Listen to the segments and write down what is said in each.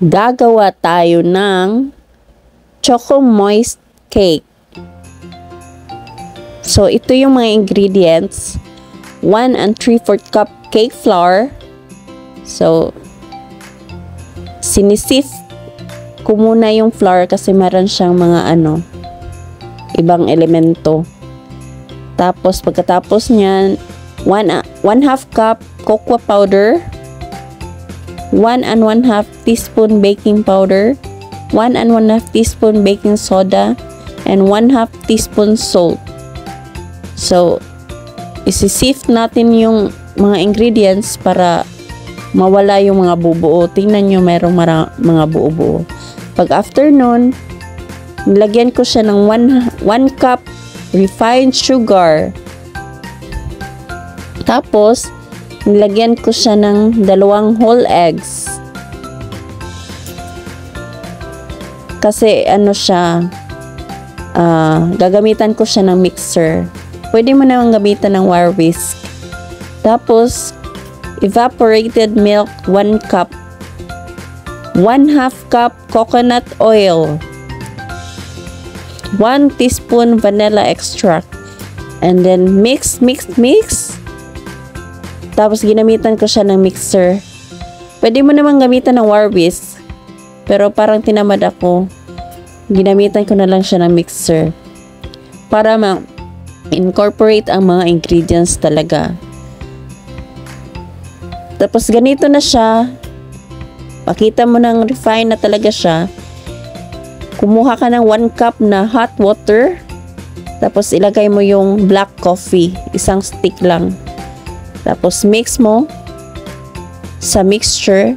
gagawa tayo ng Choco Moist Cake. So, ito yung mga ingredients. 1 3/4 cup cake flour. So, sinisif ko muna yung flour kasi meron siyang mga ibang elemento. Tapos, pagkatapos niyan, 1/2 cup cocoa powder, 1 1/2 teaspoon baking powder, 1 1/2 teaspoon baking soda, and 1/2 teaspoon salt. So, isi-sift natin yung mga ingredients para mawala yung mga buo-buo. Tingnan nyo, merong mga buo-buo. Pag after nun, nilagyan ko siya ng 1 cup refined sugar. Tapos, nilagyan ko siya ng 2 whole eggs. Kasi gagamitan ko siya ng mixer. Pwede mo naman gamitan ng wire whisk. Tapos, evaporated milk 1 cup. 1/2 cup coconut oil. 1 teaspoon vanilla extract. And then, mix. Tapos, ginamitan ko siya ng mixer. Pwede mo naman gamitan ng wire whisk. Pero parang tinamad ako. Ginamitan ko na lang siya ng mixer. Para incorporate ang mga ingredients talaga. Tapos, ganito na siya. Pakita mo ng refine na talaga siya. Kumuha ka ng 1 cup na hot water. Tapos, ilagay mo yung black coffee. Isang stick lang. Tapos, mix mo sa mixture.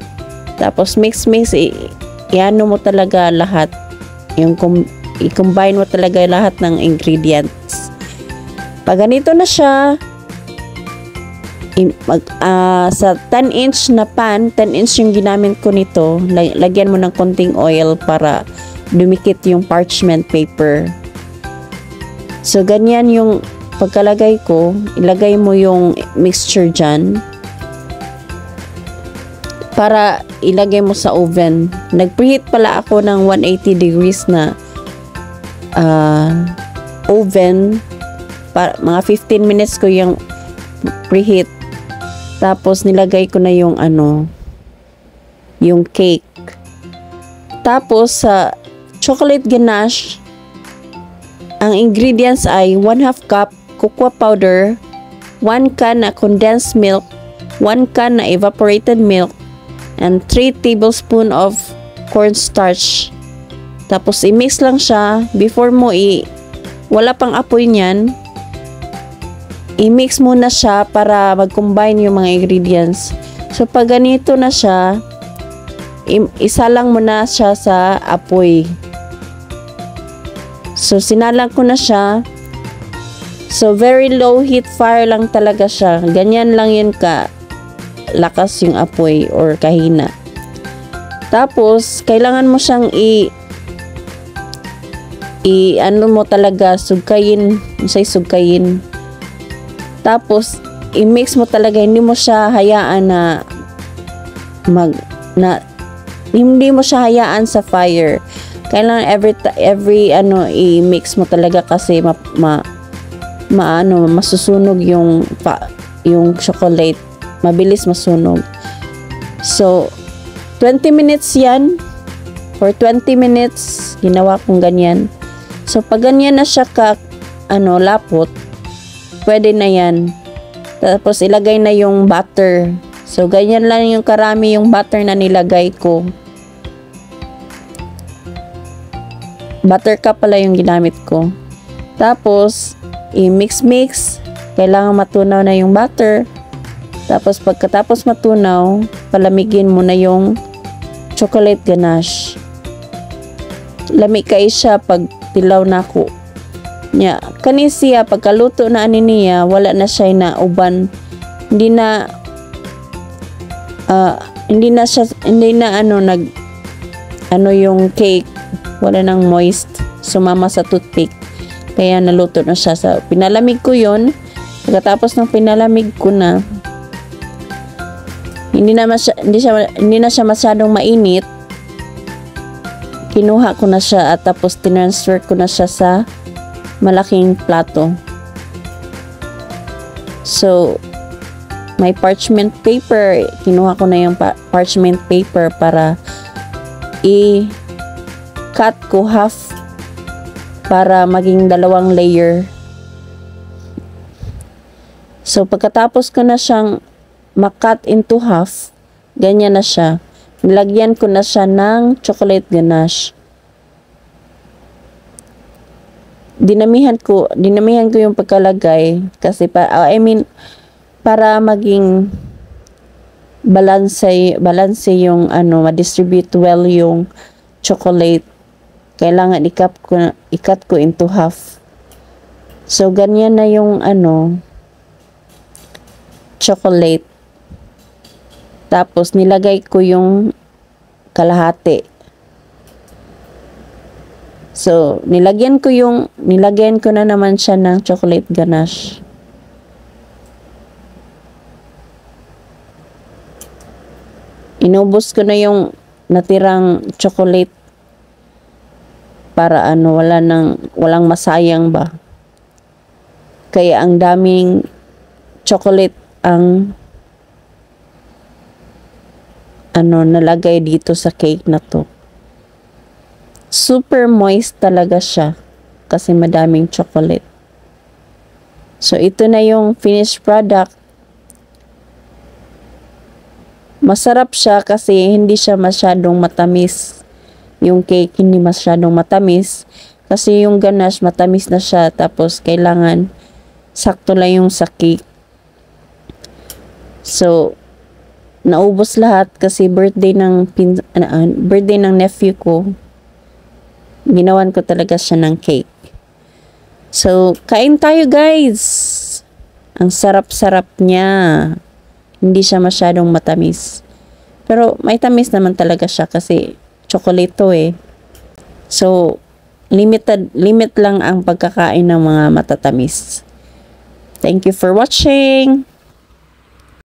Tapos, mix. Iano mo talaga lahat. I-combine mo talaga lahat ng ingredients. Pag ganito na siya, sa 10-inch na pan, 10-inch yung ginamit ko nito, lagyan mo ng konting oil para dumikit yung parchment paper. So, ganyan yung pagkalagay ko, ilagay mo yung mixture dyan para ilagay mo sa oven. Nag-preheat pala ako ng 180 degrees na oven. Para mga 15 minutes ko yung preheat. Tapos nilagay ko na yung yung cake. Tapos sa chocolate ganache, ang ingredients ay 1/2 cup cocoa powder, 1 can na condensed milk, 1 can na evaporated milk, and 3 tablespoon of cornstarch. Tapos i-mix lang siya before mo wala pang apoy niyan. I-mix muna siya para mag-combine yung mga ingredients. So pag ganito na siya, isalang mo na siya sa apoy. So sinalang ko na siya. So very low heat fire lang talaga siya. Ganyan lang yun lakas yung apoy or kahina. Tapos kailangan mo siyang mo talaga sugkayin. Tapos i-mix mo talaga, hindi mo siya hayaan hindi mo siya hayaan sa fire. Kailangan every i-mix mo talaga kasi masusunog yung chocolate. Mabilis masunog. So 20 minutes yan. For 20 minutes ginawa kong ganyan. So pag ganyan na siya lapot, pwede na yan. Tapos ilagay na yung butter. So ganyan lang yung karami yung butter na nilagay ko. Buttercup pala yung ginamit ko. Tapos i-mix. Kailangan matunaw na yung butter. Tapos pagkatapos matunaw, palamigin mo na yung chocolate ganache. Lamig kay siya pag tilaw na ko. Kani siya pagkaluto na niya, wala na siya na uban. Hindi na yung cake, wala nang moist, sumama sa toothpick. Kaya naluto na siya. Sa pinalamig ko yon. Pagkatapos ng pinalamig ko na, hindi na siya masyadong mainit. kinuha ko na siya at tapos tinransfer ko na siya sa malaking plato. So, may parchment paper. Kinuha ko na yung parchment paper para i-cut ko half para maging 2 layer. So, pagkatapos ko na siyang makat into half, ganyan na siya. Nilagyan ko na siya ng chocolate ganache. Dinamihan ko yung pagkalagay kasi para maging balance yung ma-distribute well yung chocolate. Kailangan i-cut ko into half. So ganyan na yung chocolate. Tapos nilagay ko yung kalahati. So nilagyan ko na naman siya ng chocolate ganache. Inubos ko na yung natirang chocolate para walang masayang ba. Kaya ang daming chocolate ang nalagay dito sa cake na to. Super moist talaga siya kasi madaming chocolate. So ito na yung finished product. Masarap siya kasi hindi siya masyadong matamis. Yung cake hindi masyadong matamis kasi yung ganache matamis na siya, tapos kailangan sakto lang yung sa cake. So naubos lahat kasi birthday ng nephew ko. Ginawan ko talaga siya ng cake. So kain tayo guys. Ang sarap-sarap niya. Hindi siya masyadong matamis. Pero may tamis naman talaga siya kasi chocolate to eh. So limit lang ang pagkakain ng mga matatamis. Thank you for watching.